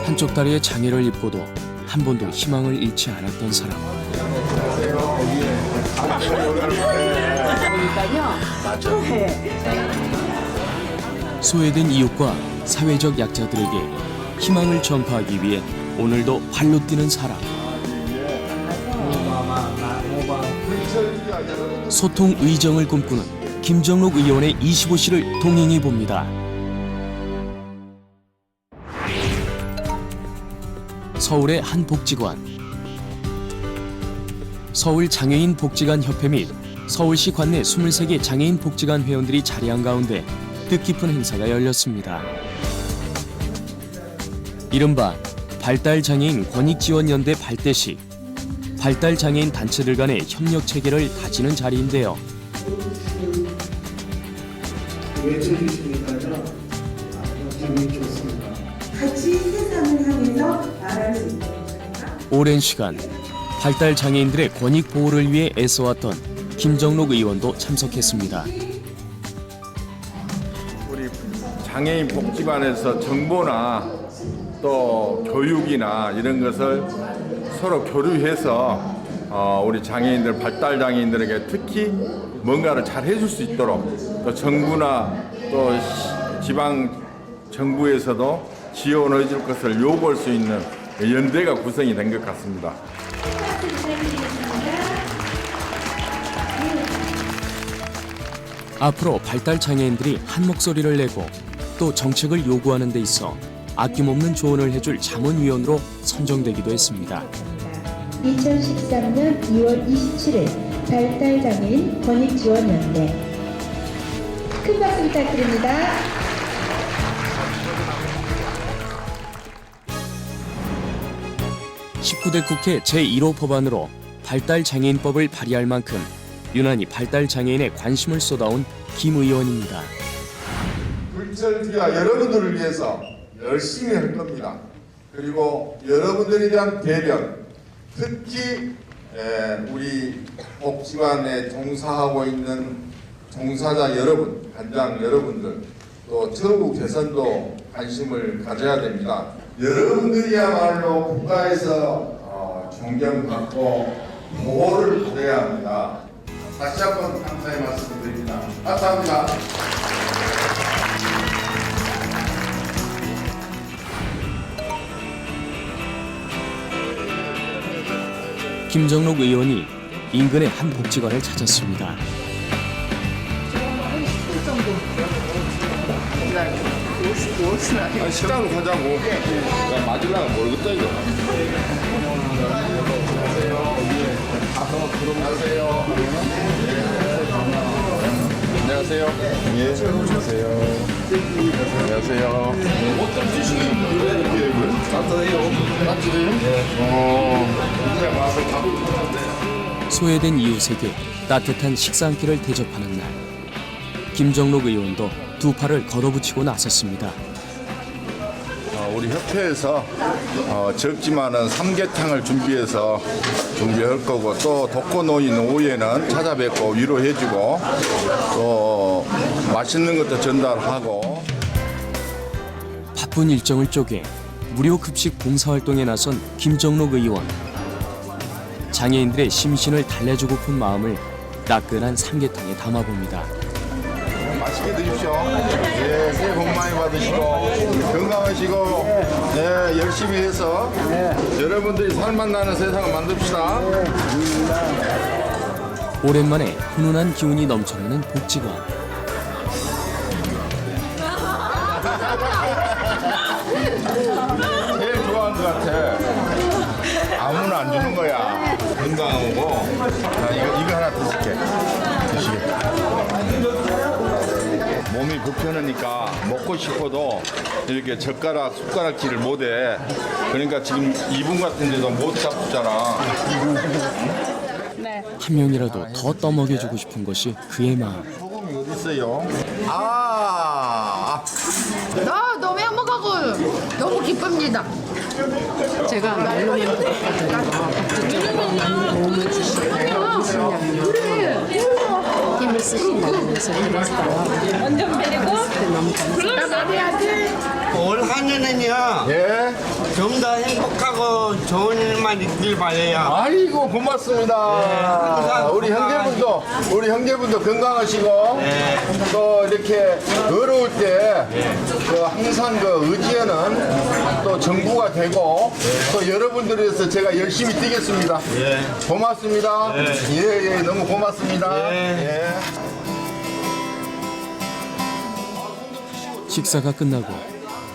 한쪽 다리에 장애를 입고도 한 번도 희망을 잃지 않았던 사람. 소외된 이웃과 사회적 약자들에게 희망을 전파하기 위해 오늘도 발로 뛰는 사람. 소통 의정을 꿈꾸는 김정록 의원의 25시를 동행해 봅니다. 서울의 한 복지관. 서울장애인 복지관 협회 및 서울시 관내 23개 장애인 복지관 회원들이 자리한 가운데 뜻깊은 행사가 열렸습니다. 이른바 발달장애인 권익지원연대 발대식. 발달장애인 단체들 간의 협력 체계를 다지는 자리인데요. 외쳐주시니까요. 기분이 좋습니다. 같이 세상을 향해서 나아갈 수 있습니다. 오랜 시간 발달장애인들의 권익 보호를 위해 애써왔던 김정록 의원도 참석했습니다. 우리 장애인 복지관에서 정보나 또 교육이나 이런 것을 서로 교류해서 우리 장애인들, 발달장애인들에게 특히 뭔가를 잘 해줄 수 있도록 또 정부나 또 지방 정부에서도 지원해 줄 것을 요구할 수 있는 연대가 구성이 된 것 같습니다. 앞으로 발달장애인들이 한 목소리를 내고 또 정책을 요구하는 데 있어 아낌없는 조언을 해줄 자문위원으로 선정되기도 했습니다. 2013년 2월 27일 발달장애인 권익지원연대. 큰 박수 부탁드립니다. (19대) 국회 제1호 법안으로 발달장애인법을 발의할 만큼 유난히 발달장애인에 관심을 쏟아온 김 의원입니다. 불철주야 여러분들을 위해서 열심히 할 겁니다. 그리고 여러분들에 대한 배려, 특히 우리 복지관에 종사하고 있는 종사자 여러분, 관장 여러분들, 또 전국 대선도 관심을 가져야 됩니다. 여러분들이야말로 국가에서 존경받고 보호를 받아야 합니다. 다시 한번 감사의 말씀을 드립니다. 감사합니다. 김정록 의원이 인근의 한 복지관을 찾았습니다. 식당으로 가자고. 맞으려면 모르겠다 이거. 안녕하세요. 예, 안녕하세요. 안녕하세요. 어떤 지식이 소외된 이웃에게 따뜻한 식사 한 끼를 대접하는 날. 김정록 의원도 두 팔을 걷어붙이고 나섰습니다. 우리 협회에서 적지만은 삼계탕을 준비할 거고 또 독거노인 오후에는 찾아뵙고 위로해주고 또 맛있는 것도 전달하고. 바쁜 일정을 쪼개 무료 급식 봉사활동에 나선 김정록 의원. 장애인들의 심신을 달래주고픈 마음을 따끈한 삼계탕에 담아봅니다. 맛있게 드십시오. 네, 새해 복 많이 받으시고 건강하시고 네, 열심히 해서 여러분들이 살맛 나는 세상을 만듭시다. 오랜만에 훈훈한 기운이 넘쳐나는 복지관. 제일 좋아하는 것 같아. 아무나 안 주는 거야. 건강하고 나 이거 하나 드실게. 몸이 불편하니까 먹고 싶어도 이렇게 숟가락질을 못해. 그러니까 지금 2분 같은데도 못 잡잖아. 한 명이라도 더 떠먹여주고 싶은 것이 그의 마음. 소금이 어디 있어요? 너무 행복하고 너무 기쁩니다. 제가 말로만 많은 도움을 주시고 힘을 쓰신다고 해서 들었어요. 완전 데리고 너무 감사합니다. 올 한해 내년에는요 예. 좀 더 행복하고 좋은 일만 있길 바래요. 아이고 고맙습니다. 항상 우리 형제분도 건강하시고 또 이렇게 어려울 때 그 항상 그 의지하는 또 정부가 되고 또 여러분들에서 제가 열심히 뛰겠습니다. 고맙습니다. 예, 너무 고맙습니다. 예. 식사가 끝나고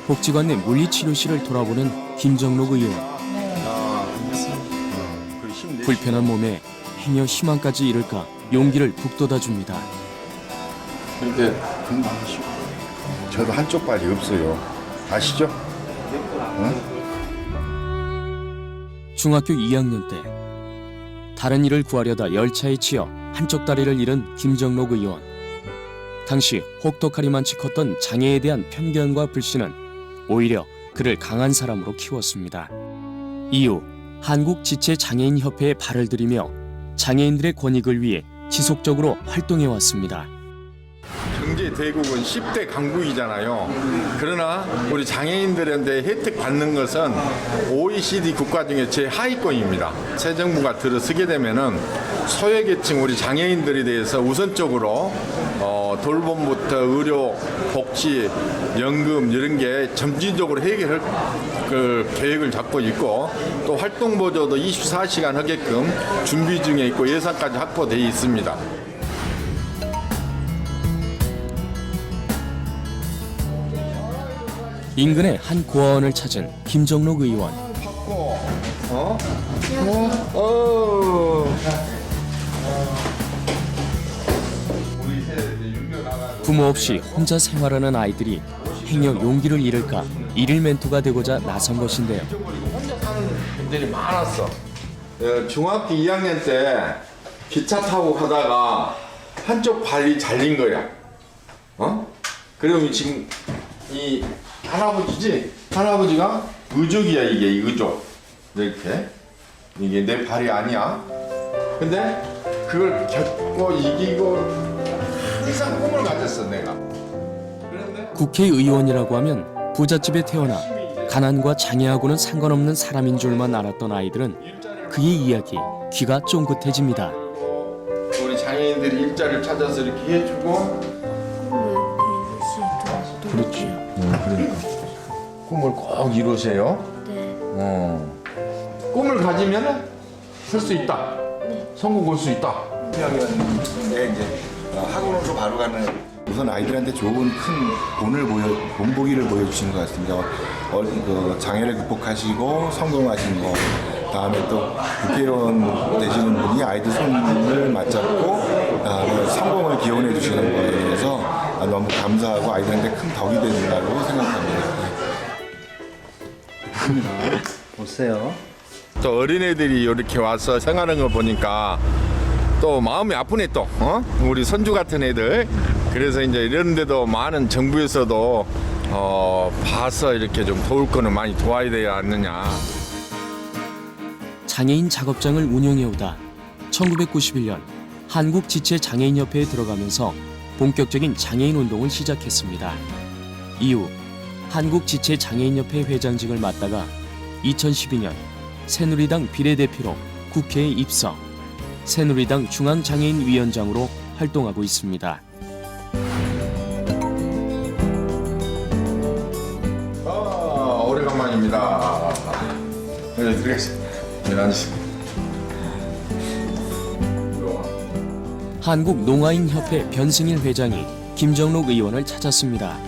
복지관 내 물리치료실을 돌아보는 김정록 의원. 불편한 몸에 행여 희망까지 잃을까 용기를 북돋아줍니다. 이렇게 건강하시고 저도 한쪽 발이 없어요. 아시죠? 중학교 2학년 때 다른 일을 구하려다 열차에 치여 한쪽 다리를 잃은 김정록 의원. 당시 혹독하리만치 컸던 장애에 대한 편견과 불신은 오히려 그를 강한 사람으로 키웠습니다. 이후 한국지체장애인협회에 발을 들이며 장애인들의 권익을 위해 지속적으로 활동해왔습니다. 경제 대국은 10대 강국이잖아요. 그러나 우리 장애인들한테 혜택 받는 것은 OECD 국가 중에 제하위권입니다. 새 정부가 들어서게 되면은 소외계층 우리 장애인들에 대해서 우선적으로 돌봄부터 의료, 복지, 연금 이런 게 점진적으로 해결할 그 계획을 잡고 있고 또 활동 보조도 24시간 하게끔 준비 중에 있고 예산까지 확보되어 있습니다. 인근의 한 고아원을 찾은 김정록 의원. 부모 없이 혼자 생활하는 아이들이 행여 용기를 잃을까 일일 멘토가 되고자 나선 것인데요. 혼자 사는 분들이 많았어. 중학교 2학년 때 기차 타고 가다가 한쪽 발이 잘린 거야. 그러면 지금 이 할아버지지? 할아버지가 의족이야 이게 의족. 이렇게 이게 내 발이 아니야. 근데 그걸 겪고 이기고 항상 꿈을 가졌어 내가. 국회의원이라고 하면 부잣집에 태어나 가난과 장애하고는 상관없는 사람인 줄만 알았던 아이들은 그의 이야기에 귀가 쫑긋해집니다. 우리 장애인들이 일자리를 찾아서 이렇게 해주고. 그렇지. 그러니까 꿈을 꼭 이루세요. 꿈을 가지면 할 수 있다. 성공 올 수 있다. 네, 이제 학원으로 바로 가는 우선 아이들한테 좋은 큰 본보기를 보여주시는 것 같습니다. 그 장애를 극복하시고 성공하신 거, 다음에 또 국회의원 되시는 분이 아이들 손을 맞잡고 다음에 성공을 기원해 주시는 거에 대해서 너무 감사하고 아이들한테 큰 덕이 된다고 생각합니다. 보세요. 또 어린애들이 이렇게 와서 생활하는 거 보니까 또 마음이 아프네 또 우리 손주 같은 애들. 그래서 이제 이런 데도 많은 정부에서도 봐서 이렇게 좀 도울 거는 많이 도와야 되지 않느냐. 장애인 작업장을 운영해오다 1991년 한국지체장애인협회에 들어가면서 본격적인 장애인 운동을 시작했습니다. 이후 한국지체장애인협회 회장직을 맡다가 2012년 새누리당 비례대표로 국회에 입성, 새누리당 중앙장애인위원장으로 활동하고 있습니다. 오래간만입니다. 네, 들어가겠습니다. 네, 앉으세요. 한국농아인협회 변승일 회장이 김정록 의원을 찾았습니다.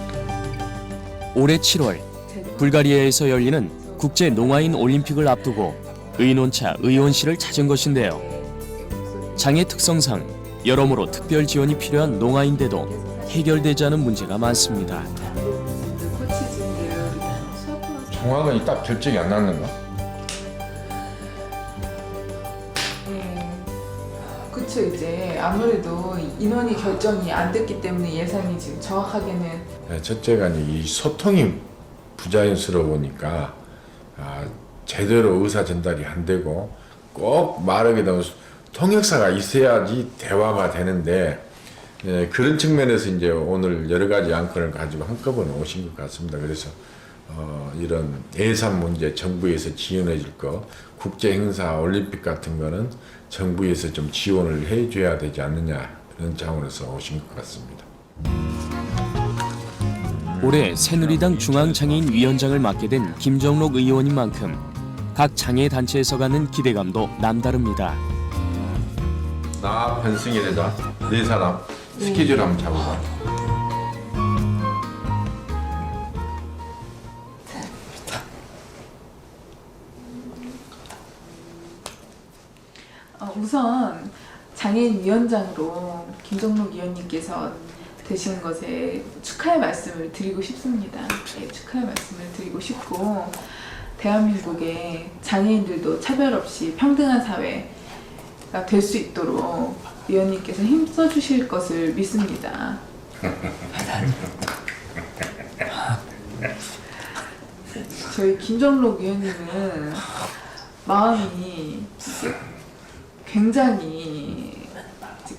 올해 7월 불가리아에서 열리는 국제농아인 올림픽을 앞두고 의논차 의원실을 찾은 것인데요. 장애 특성상 여러모로 특별 지원이 필요한 농아인데도 해결되지 않은 문제가 많습니다. 정확은 딱 결정이 안 났는가? 그쵸. 이제 아무래도 인원이 결정이 안 됐기 때문에 예산이 지금 정확하게는 네, 첫째가 이 소통이 부자연스러우니까 제대로 의사 전달이 안 되고 꼭 말하게 되면 통역사가 있어야지 대화가 되는데 그런 측면에서 이제 오늘 여러 가지 안건을 가지고 한꺼번에 오신 것 같습니다. 그래서 이런 예산 문제 정부에서 지원해 줄 거, 국제 행사 올림픽 같은 거는 정부에서 좀 지원을 해 줘야 되지 않느냐 이런 차원에서 오신 것 같습니다. 올해 새누리당 중앙장애인위원장을 맡게 된 김정록 의원인 만큼 각 장애단체에서 갖는 기대감도 남다릅니다. 나 변승이 되자 네 사람 스케줄 한번 잡아봐. 우선 장애인위원장으로 김정록 위원님께서 되신 것에 축하의 말씀을 드리고 싶습니다. 네, 축하의 말씀을 드리고 싶고 대한민국의 장애인들도 차별 없이 평등한 사회가 될 수 있도록 위원님께서 힘써 주실 것을 믿습니다. 저희 김정록 위원님은 마음이 굉장히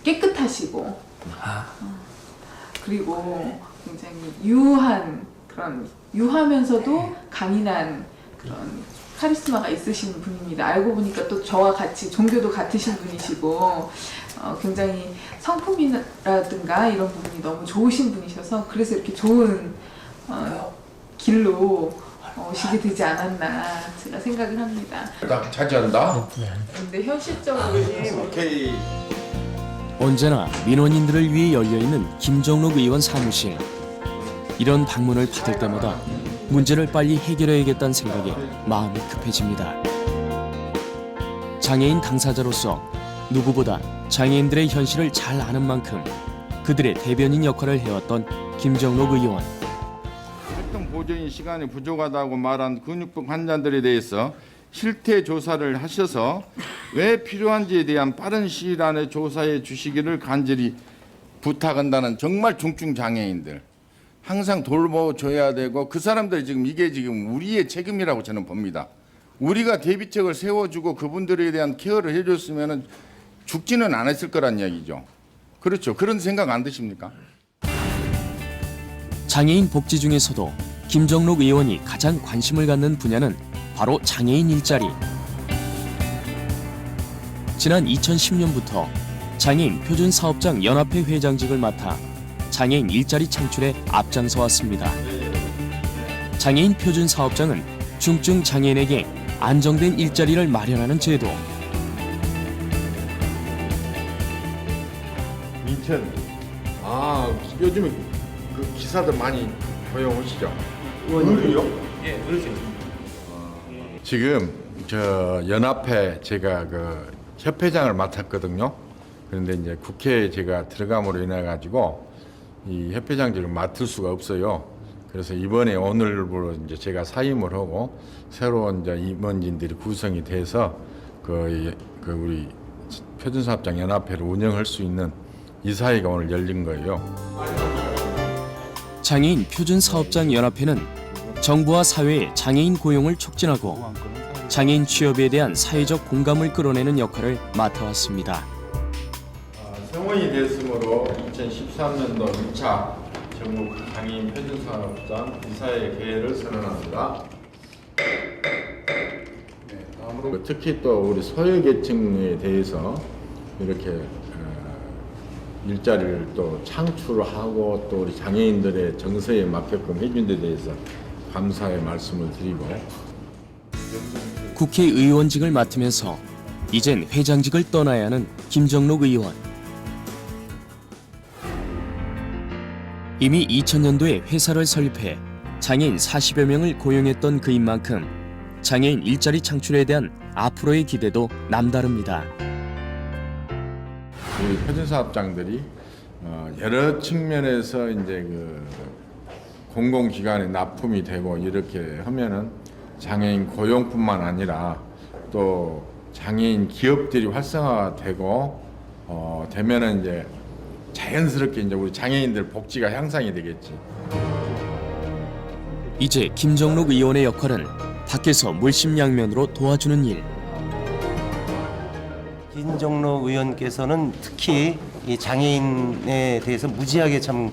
깨끗하시고 그리고 굉장히 유하면서도 강인한 그런 카리스마가 있으신 분입니다. 알고 보니까 또 저와 같이 종교도 같으신 분이시고 굉장히 성품이라든가 이런 부분이 너무 좋으신 분이셔서 그래서 이렇게 좋은 길로 오시게 되지 않았나 제가 생각을 합니다. 딱 차지한다. 근데 현실적으로 오케이. 언제나 민원인들을 위해 열려있는 김정록 의원 사무실. 이런 방문을 받을 때마다 문제를 빨리 해결해야겠다는 생각에 마음이 급해집니다. 장애인 당사자로서 누구보다 장애인들의 현실을 잘 아는 만큼 그들의 대변인 역할을 해왔던 김정록 의원. 활동 보조인 시간이 부족하다고 말한 근육통 환자들에 대해서 실태 조사를 하셔서 왜 필요한지에 대한 빠른 시일 안에 조사해 주시기를 간절히 부탁한다는 정말 중증 장애인들 항상 돌봐줘야 되고 그 사람들이 이게 우리의 책임이라고 저는 봅니다. 우리가 대비책을 세워주고 그분들에 대한 케어를 해줬으면 죽지는 않았을 거란 이야기죠. 그렇죠. 그런 생각 안 드십니까? 장애인 복지 중에서도 김정록 의원이 가장 관심을 갖는 분야는 바로 장애인 일자리. 지난 2010년부터 장애인 표준사업장 연합회 회장직을 맡아 장애인 일자리 창출에 앞장서 왔습니다. 장애인 표준사업장은 중증 장애인에게 안정된 일자리를 마련하는 제도. 인천. 요즘에 그 기사들 많이 고용하시죠? 오늘요? 예, 그렇죠. 지금 저 연합회 제가 그 협회장을 맡았거든요. 그런데 이제 국회에 제가 들어감으로 인해 가지고 이 협회장직을 맡을 수가 없어요. 그래서 이번에 오늘부로 이제 제가 사임을 하고 새로운 이제 임원진들이 구성이 돼서 그 우리 표준사업장 연합회를 운영할 수 있는 이사회가 오늘 열린 거예요. 장애인 표준사업장 연합회는 정부와 사회의 장애인 고용을 촉진하고 장애인 취업에 대한 사회적 공감을 끌어내는 역할을 맡아왔습니다. 성원이 됐으므로 2013년도 2차 전국 장애인 표준사업장 이사회 개회를 선언합니다. 다음으로 특히 또 우리 소외계층에 대해서 이렇게 일자리를 또 창출하고 또 우리 장애인들의 정서에 맞게끔 해준 데 대해서 감사의 말씀을 드리고 국회의원직을 맡으면서 이젠 회장직을 떠나야 하는 김정록 의원. 이미 2000년도에 회사를 설립해 장애인 40여 명을 고용했던 그인 만큼 장애인 일자리 창출에 대한 앞으로의 기대도 남다릅니다. 우리 표준사업장들이 여러 측면에서 이제 그 공공기관에 납품이 되고 이렇게 하면은 장애인 고용뿐만 아니라 또 장애인 기업들이 활성화되고 되면은 이제 자연스럽게 이제 우리 장애인들 복지가 향상이 되겠지. 이제 김정록 의원의 역할은 밖에서 물심양면으로 도와주는 일. 김정록 의원께서는 특히 이 장애인에 대해서 무지하게 참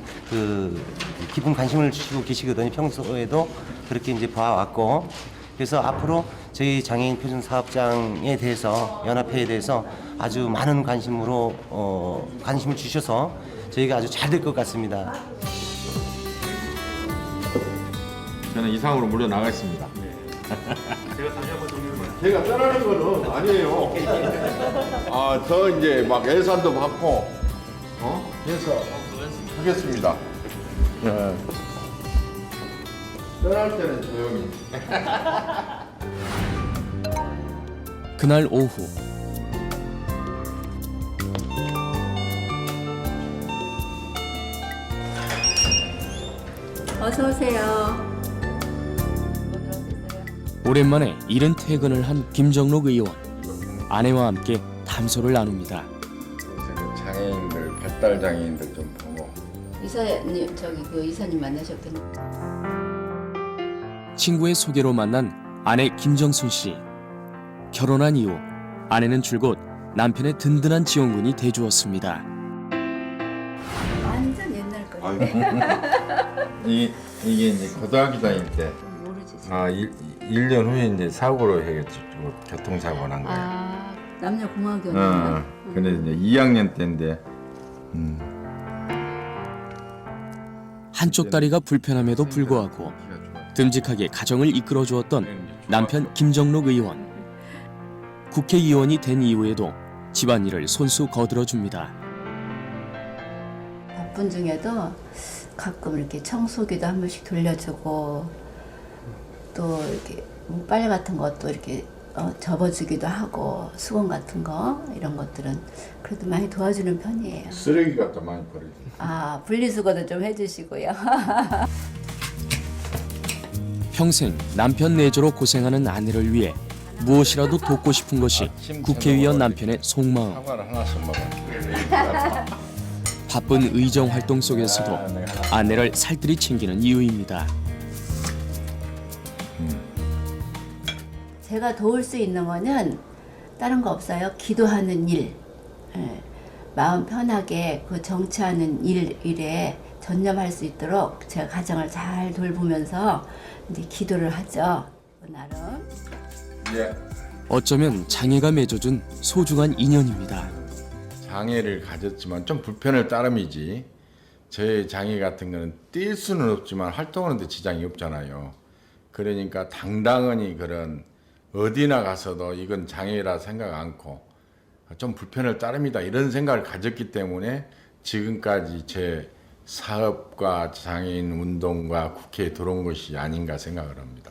깊은 관심을 주시고 계시거든요. 평소에도 그렇게 이제 봐왔고, 그래서 앞으로 저희 장애인 표준 사업장에 대해서 연합회에 대해서 아주 많은 관심을 주셔서 저희가 아주 잘 될 것 같습니다. 저는 이상으로 물러나가겠습니다. 제가 떠나는 거는 아니에요. 저 이제 막 예산도 받고, 해서 하겠습니다. 떠날 때는 조용히. 그날 오후 어서 오세요. 오랜만에 이른 퇴근을 한 김정록 의원. 아내와 함께 담소를 나눕니다. 장애인들, 발달 장애인들 좀 보고. 이사님 이사님 만나셨더니 친구의 소개로 만난 아내 김정순 씨. 결혼한 이후 아내는 줄곧 남편의 든든한 지원군이 돼주었습니다. 완전 옛날 거. 이게 이제 고등학교 다닐 때, 모르지. 1년 후에 이제 사고로 해가지고 교통사고 난 거예요. 남녀 공학이었나요? 근데 이제 2학년 때인데, 한쪽 다리가 불편함에도 불구하고 듬직하게 가정을 이끌어 주었던 남편 김정록 의원. 국회의원이 된 이후에도 집안일을 손수 거들어 줍니다. 바쁜 중에도 가끔 이렇게 청소기도 한 번씩 돌려주고 또 이렇게 빨래 같은 것도 이렇게 접어주기도 하고 수건 같은 거 이런 것들은 그래도 많이 도와주는 편이에요. 쓰레기 갖다 많이 버리지. 분리수거도 좀 해주시고요. 평생 남편 내조로 고생하는 아내를 위해 무엇이라도 돕고 싶은 것이 국회의원 남편의 속마음. 사과를 하나씩 먹어. 바쁜 의정 활동 속에서도 아내를 살뜰히 챙기는 이유입니다. 제가 도울 수 있는 거는 다른 거 없어요. 기도하는 일, 마음 편하게 그 정치하는 일에 전념할 수 있도록 제가 가정을 잘 돌보면서 이제 기도를 하죠. 나름. 예. 어쩌면 장애가 맺어준 소중한 인연입니다. 장애를 가졌지만 좀 불편할 따름이지. 저의 장애 같은 거는 뛸 수는 없지만 활동하는데 지장이 없잖아요. 그러니까 당당히 그런 어디나 가서도 이건 장애라 생각 않고 좀 불편할 따름이다 이런 생각을 가졌기 때문에 지금까지 제 사업과 장애인 운동과 국회에 들어온 것이 아닌가 생각을 합니다.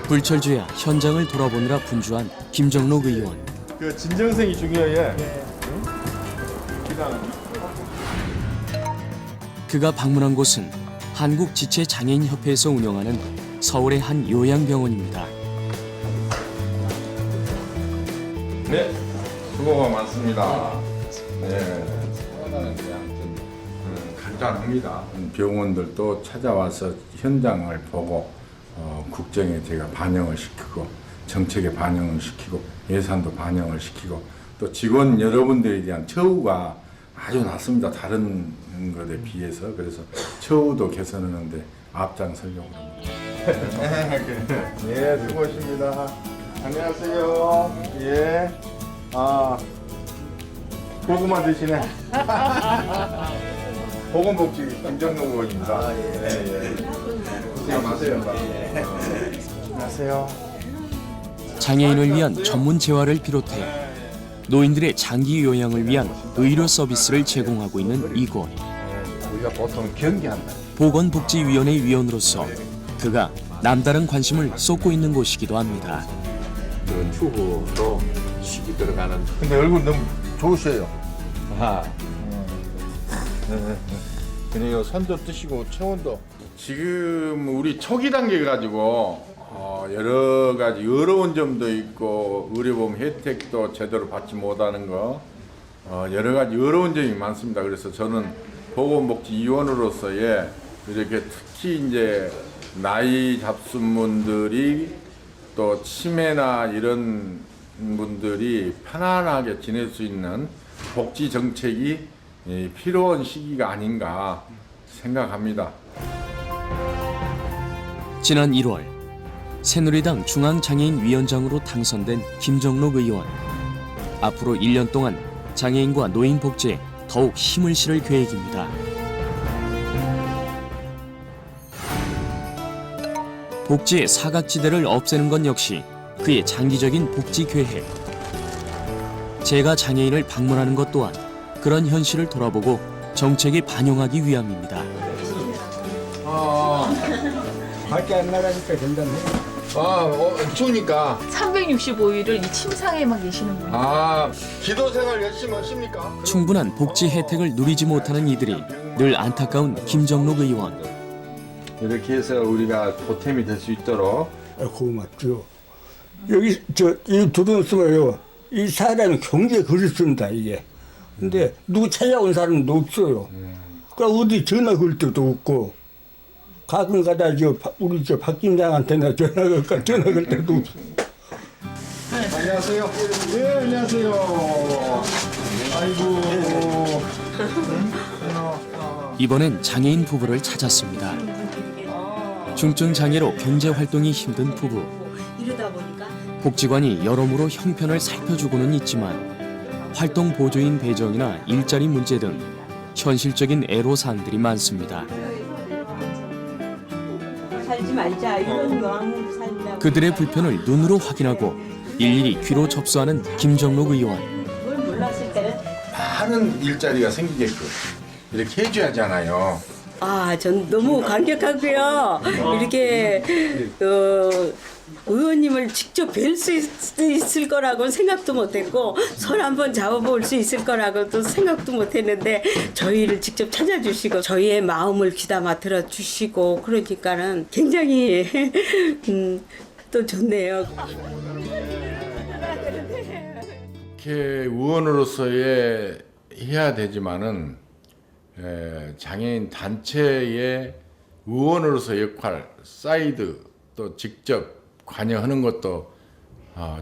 불철주야 현장을 돌아보느라 분주한 김정록 의원. 그 진정성이 중요해. 그가 방문한 곳은 한국지체장애인협회에서 운영하는 서울의 한 요양병원입니다. 네, 수고가 많습니다. 네, 사과하는 게 아무튼 간단합니다. 병원들도 찾아와서 현장을 보고 국정에 제가 반영을 시키고 정책에 반영을 시키고 예산도 반영을 시키고 또 직원 여러분들에 대한 처우가 아주 낮습니다. 다른 것에 비해서. 그래서 처우도 개선하는데 앞장서려고 합니다. 예, 수고하십니다. 안녕하세요. 예. 고구마 드시네. 보건복지 김정록 의원입니다. 예. 고생 많으세요. 안녕하세요. 장애인을 위한 전문 재활을 비롯해 노인들의 장기 요양을 위한 의료 서비스를 제공하고 있는 이곳. 우리가 보통 경기한다. 보건복지위원회 위원으로서 그가 남다른 관심을 쏟고 있는 곳이기도 합니다. 그 추후로 쉬기 들어가는. 근데 얼굴 너무 좋으셔요. 그래요. 손도 뜨시고 체온도. 지금 우리 초기 단계 가지고 여러 가지 어려운 점도 있고 의료보험 혜택도 제대로 받지 못하는 거 여러 가지 어려운 점이 많습니다. 그래서 저는 보건복지위원으로서의 이렇게 특히 이제 나이 잡순 분들이 또 치매나 이런 분들이 편안하게 지낼 수 있는 복지 정책이 필요한 시기가 아닌가 생각합니다. 지난 1월 새누리당 중앙장애인위원장으로 당선된 김정록 의원. 앞으로 1년 동안 장애인과 노인 복지에 더욱 힘을 실을 계획입니다. 복지의 사각지대를 없애는 것 역시 그의 장기적인 복지 계획. 제가 장애인을 방문하는 것 또한 그런 현실을 돌아보고 정책에 반영하기 위함입니다. 밖에 안 나가니까 된다네. 추우니까. 365일을 이 침상에만 계시는 분이 기도 생활 열심히 하십니까? 충분한 복지 혜택을 누리지 못하는 이들이 늘 안타까운 김정록 의원. 이렇게 해서 우리가 보탬이 될 수 있도록 고맙죠. 여기 이 들어오시면요. 이 사람이 경제 글을 씁니다 이게. 근데 누구 찾아온 사람도 없어요. 그러니까 어디 전화 걸 때도 없고. 가끔 가다 우리 박 팀장한테나 전화 걸 때도 없어. 안녕하세요. 네, 안녕하세요. 아이고. 이번엔 장애인 부부를 찾았습니다. 중증 장애로 경제 활동이 힘든 부부. 복지관이 여러모로 형편을 살펴주고는 있지만 활동 보조인 배정이나 일자리 문제 등 현실적인 애로사항들이 많습니다. 살지 말자 이런 마음으로 살자. 그들의 불편을 눈으로 확인하고 일일이 귀로 접수하는 김정록 의원. 뭘 몰랐을 때는 많은 일자리가 생기게끔 이렇게 해줘야잖아요. 전 너무 감격하고요. 이렇게 의원님을 직접 뵐 수 있을 거라고 생각도 못했고 손 한번 잡아볼 수 있을 거라고도 생각도 못했는데 저희를 직접 찾아주시고 저희의 마음을 귀담아 들어주시고 그러니까는 굉장히 또 좋네요. 이렇게 의원으로서의 해야 되지만은 장애인 단체의 의원으로서 역할, 사이드 또 직접 관여하는 것도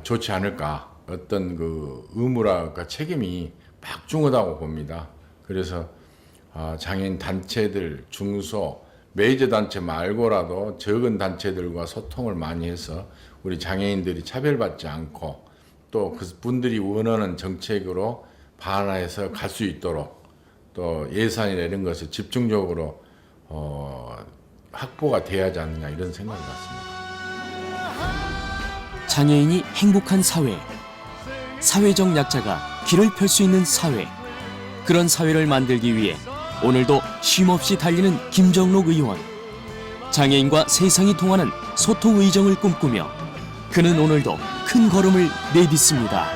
좋지 않을까. 어떤 그 의무랄까 책임이 막중하다고 봅니다. 그래서 장애인 단체들, 중소, 메이저 단체 말고라도 적은 단체들과 소통을 많이 해서 우리 장애인들이 차별받지 않고 또 그분들이 원하는 정책으로 반환해서 갈 수 있도록 또 예산이나 이런 것을 집중적으로 확보가 돼야 하지 않느냐 이런 생각이 같습니다. 장애인이 행복한 사회, 사회적 약자가 길을 펼 수 있는 사회. 그런 사회를 만들기 위해 오늘도 쉼없이 달리는 김정록 의원. 장애인과 세상이 통하는 소통 의정을 꿈꾸며 그는 오늘도 큰 걸음을 내딛습니다.